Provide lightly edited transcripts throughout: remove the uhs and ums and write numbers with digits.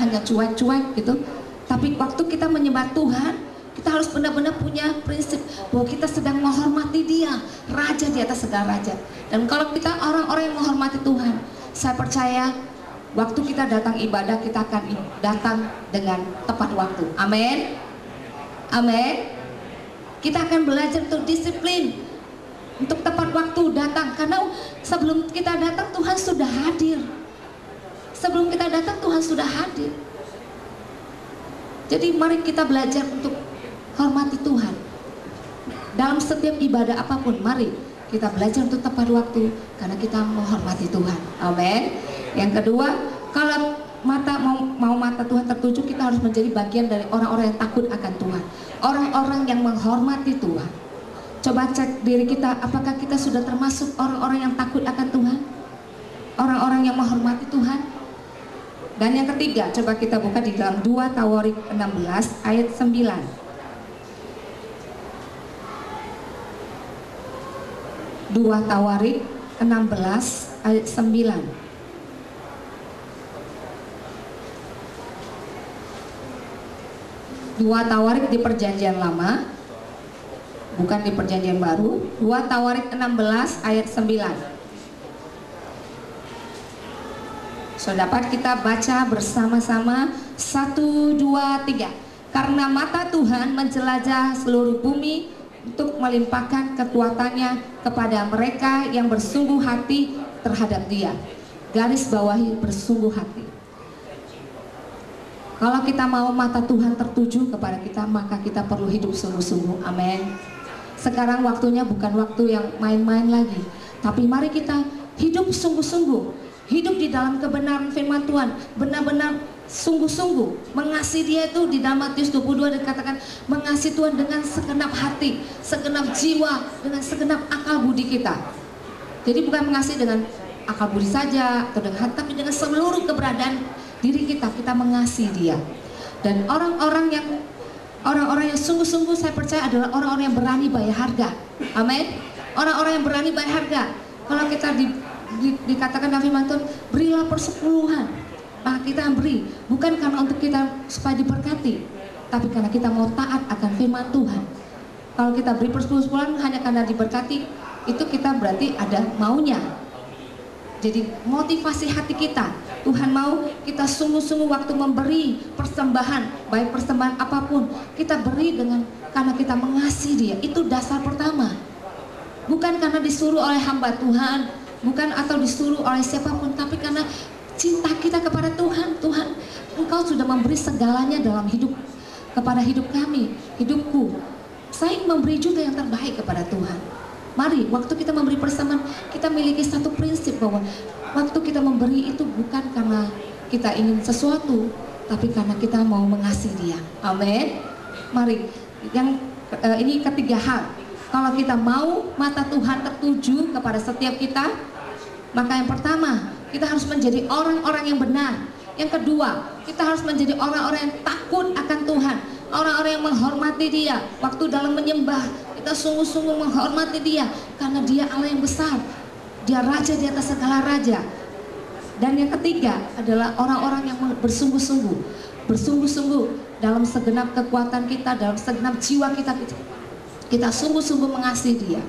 hanya cuek-cuek gitu. Tapi waktu kita menyembah Tuhan, kita harus benar-benar punya prinsip bahwa kita sedang menghormati Dia, Raja di atas segala raja. Dan kalau kita orang-orang yang menghormati Tuhan, saya percaya waktu kita datang ibadah, kita akan datang dengan tepat waktu. Amin. Amin. Kita akan belajar untuk disiplin, untuk tepat waktu datang. Karena sebelum kita datang Tuhan sudah hadir. Sebelum kita datang Tuhan sudah hadir. Jadi mari kita belajar untuk hormati Tuhan. Dalam setiap ibadah apapun, mari kita belajar untuk tepat waktu karena kita menghormati Tuhan. Amin. Yang kedua, kalau mau mata Tuhan tertuju, kita harus menjadi bagian dari orang-orang yang takut akan Tuhan, orang-orang yang menghormati Tuhan. Coba cek diri kita, apakah kita sudah termasuk orang-orang yang takut akan Tuhan, orang-orang yang menghormati Tuhan. Dan yang ketiga, coba kita buka di dalam 2 Tawarik 16 ayat 9. 2 Tawarik 16 ayat 9. 2 Tawarik di perjanjian lama, bukan di perjanjian baru. 2 Tawarik 16 ayat 9. So, dapat kita baca bersama-sama. 1, 2, 3. Karena mata Tuhan menjelajah seluruh bumi untuk melimpahkan kekuatannya kepada mereka yang bersungguh hati terhadap Dia. Garis bawahi bersungguh hati. Kalau kita mau mata Tuhan tertuju kepada kita, maka kita perlu hidup sungguh-sungguh. Amin. Sekarang waktunya bukan waktu yang main-main lagi, tapi mari kita hidup sungguh-sungguh. Hidup di dalam kebenaran firman Tuhan, benar-benar sungguh-sungguh mengasihi Dia. Itu di dalam Matius 22 dikatakan mengasihi Tuhan dengan segenap hati, segenap jiwa, dengan segenap akal budi kita. Jadi bukan mengasihi dengan akal budi saja atau dengan hati, tapi dengan seluruh keberadaan diri kita, kita mengasihi Dia. Dan orang-orang yang sungguh-sungguh, saya percaya adalah orang-orang yang berani bayar harga. Amin. Orang-orang yang berani bayar harga. Kalau kita dikatakan dalam firman Tuhan, berilah persepuluhan, maka kita beri bukan karena untuk kita supaya diberkati, tapi karena kita mau taat akan firman Tuhan. Kalau kita beri persepuluhan hanya karena diberkati, itu kita berarti ada maunya. Jadi motivasi hati kita, Tuhan mau kita sungguh-sungguh waktu memberi persembahan, baik persembahan apapun, kita beri karena kita mengasihi Dia. Itu dasar pertama. Bukan karena disuruh oleh hamba Tuhan, bukan atau disuruh oleh siapapun, tapi karena cinta kita kepada Tuhan. Tuhan, Engkau sudah memberi segalanya dalam hidup, kepada hidup kami, hidupku. Saya ingin memberi juga yang terbaik kepada Tuhan. Mari, waktu kita memberi persembahan, kita miliki satu prinsip bahwa waktu kita memberi itu bukan karena kita ingin sesuatu, tapi karena kita mau mengasihi Dia. Amin. Mari, ini ketiga hal. Kalau kita mau mata Tuhan tertuju kepada setiap kita, maka yang pertama, kita harus menjadi orang-orang yang benar. Yang kedua, kita harus menjadi orang-orang yang takut akan Tuhan, orang-orang yang menghormati Dia. Waktu dalam menyembah, kita sungguh-sungguh menghormati Dia, karena Dia Allah yang besar, Dia Raja di atas segala raja. Dan yang ketiga adalah orang-orang yang bersungguh-sungguh, dalam segenap kekuatan kita, dalam segenap jiwa kita sungguh-sungguh mengasihi Dia.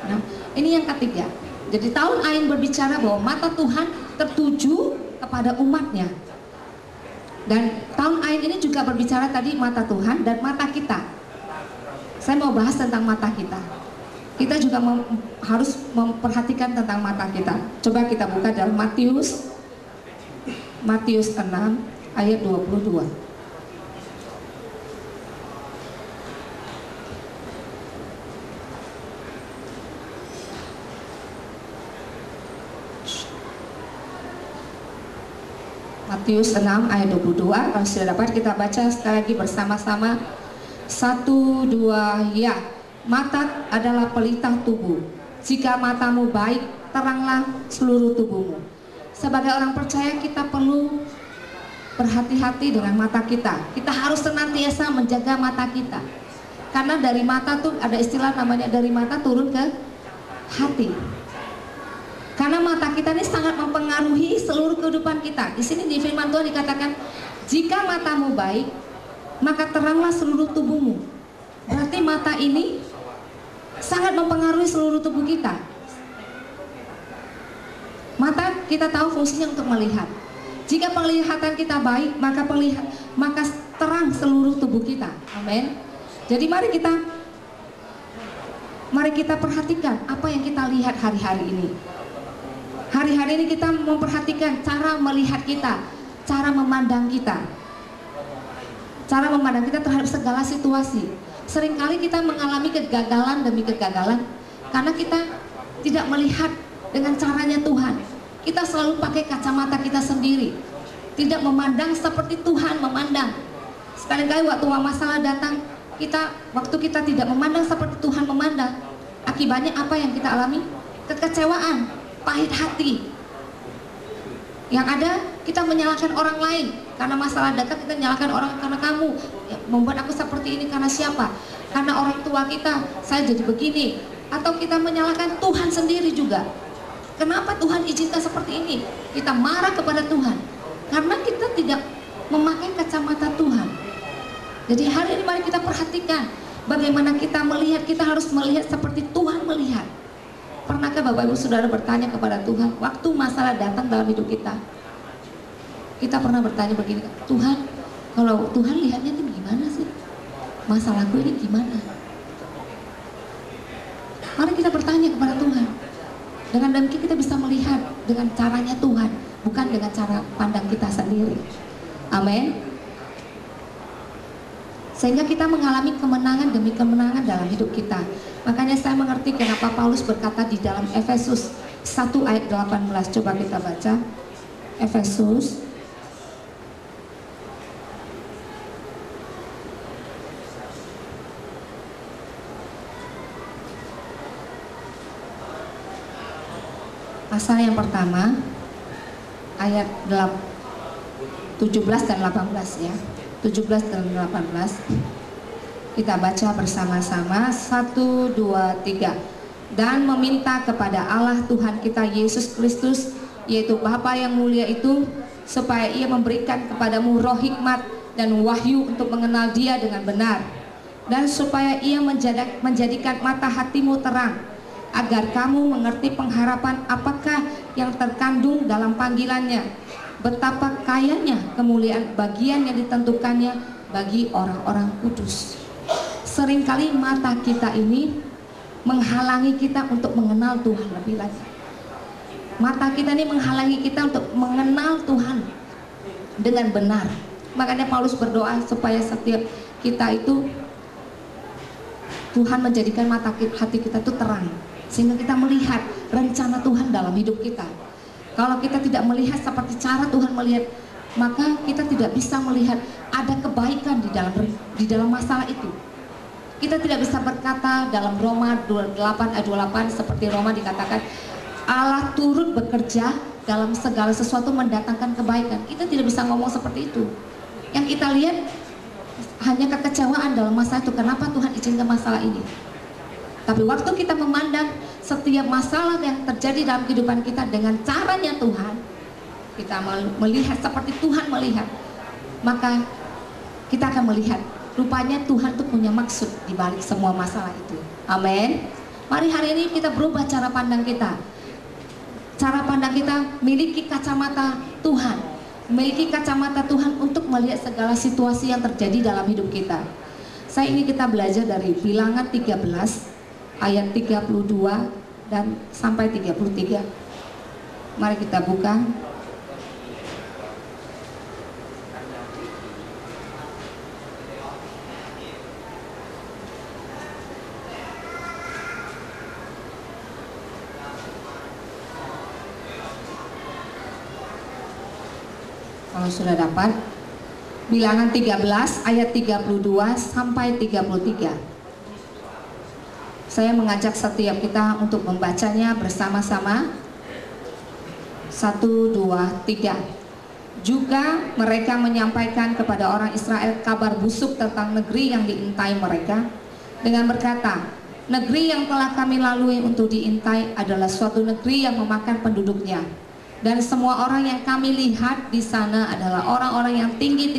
Nah, ini yang ketiga. Jadi tahun Ain berbicara bahwa mata Tuhan tertuju kepada umatnya. Dan tahun Ain ini juga berbicara tadi mata Tuhan dan mata kita. Saya mau bahas tentang mata kita. Kita juga harus memperhatikan tentang mata kita. Coba kita buka dalam Matius 6 ayat 22. Matius 6 ayat 22. Kalau sudah dapat kita baca sekali lagi bersama-sama. 1, 2, ya. Mata adalah pelita tubuh. Jika matamu baik, teranglah seluruh tubuhmu. Sebagai orang percaya, kita perlu berhati-hati dengan mata kita. Kita harus senantiasa menjaga mata kita. Karena dari mata tuh ada istilah namanya dari mata turun ke hati. Karena mata kita ini sangat mempengaruhi seluruh kehidupan kita. Di sini di firman Tuhan dikatakan Jika matamu baik, maka teranglah seluruh tubuhmu. Berarti mata ini sangat mempengaruhi seluruh tubuh kita. Mata kita tahu fungsinya untuk melihat. Jika penglihatan kita baik, maka terang seluruh tubuh kita. Amin. Jadi mari kita perhatikan apa yang kita lihat hari-hari ini. Hari-hari ini kita memperhatikan cara melihat kita, cara memandang kita. Cara memandang kita terhadap segala situasi. Seringkali kita mengalami kegagalan demi kegagalan karena kita tidak melihat dengan caranya Tuhan. Kita selalu pakai kacamata kita sendiri, tidak memandang seperti Tuhan memandang. Sekali-kali waktu masalah datang, waktu kita tidak memandang seperti Tuhan memandang, akibatnya apa yang kita alami? Kekecewaan, pahit hati. Yang ada kita menyalahkan orang lain. Karena masalah datang kita menyalahkan orang, karena kamu membuat aku seperti ini, karena siapa? Karena orang tua kita, saya jadi begini. Atau kita menyalahkan Tuhan sendiri juga. Kenapa Tuhan izinkan seperti ini? Kita marah kepada Tuhan karena kita tidak memakai kacamata Tuhan. Jadi hari ini mari kita perhatikan bagaimana kita melihat. Kita harus melihat seperti Tuhan melihat. Pernahkah Bapak Ibu Saudara bertanya kepada Tuhan waktu masalah datang dalam hidup kita? Kita pernah bertanya begini, Tuhan, kalau Tuhan lihatnya itu gimana sih? Masalahku ini gimana? Mari kita bertanya kepada Tuhan. Dengan demikian kita bisa melihat dengan caranya Tuhan, bukan dengan cara pandang kita sendiri. Amin. Sehingga kita mengalami kemenangan demi kemenangan dalam hidup kita. Makanya saya mengerti kenapa Paulus berkata di dalam Efesus 1 ayat 18. Coba kita baca Efesus pasal yang pertama ayat 17 dan 18 ya. 17 dan 18 kita baca bersama-sama. 1, 2, 3. Dan meminta kepada Allah Tuhan kita Yesus Kristus, yaitu Bapa yang mulia itu, supaya Ia memberikan kepadamu roh hikmat dan wahyu untuk mengenal Dia dengan benar, dan supaya Ia menjadikan mata hatimu terang, agar kamu mengerti pengharapan apakah yang terkandung dalam panggilannya, betapa kayanya kemuliaan bagian yang ditentukannya bagi orang-orang kudus. Seringkali mata kita ini menghalangi kita untuk mengenal Tuhan lebih lagi. Mata kita ini menghalangi kita untuk mengenal Tuhan dengan benar. Makanya Paulus berdoa supaya setiap kita itu Tuhan menjadikan mata hati kita itu terang, sehingga kita melihat rencana Tuhan dalam hidup kita. Kalau kita tidak melihat seperti cara Tuhan melihat, maka kita tidak bisa melihat ada kebaikan di dalam masalah itu. Kita tidak bisa berkata dalam Roma 28 ayat 28 seperti Roma dikatakan Allah turut bekerja dalam segala sesuatu mendatangkan kebaikan. Kita tidak bisa ngomong seperti itu. Yang kita lihat hanya kekecewaan dalam masalah itu. Kenapa Tuhan izinkan masalah ini? Tapi waktu kita memandang setiap masalah yang terjadi dalam kehidupan kita dengan caranya Tuhan, kita melihat seperti Tuhan melihat, maka kita akan melihat rupanya Tuhan tuh punya maksud di balik semua masalah itu. Amin. Mari hari ini kita berubah cara pandang kita. Cara pandang kita miliki kacamata Tuhan, memiliki kacamata Tuhan untuk melihat segala situasi yang terjadi dalam hidup kita. Saya ini kita belajar dari Bilangan 13 ayat 32 dan sampai 33. Mari kita buka. Kalau sudah dapat, Bilangan 13 ayat 32 sampai 33. Saya mengajak setiap kita untuk membacanya bersama-sama. 1, 2, 3. Juga mereka menyampaikan kepada orang Israel kabar busuk tentang negeri yang diintai mereka, dengan berkata, negeri yang telah kami lalui untuk diintai adalah suatu negeri yang memakan penduduknya, dan semua orang yang kami lihat di sana adalah orang-orang yang tinggi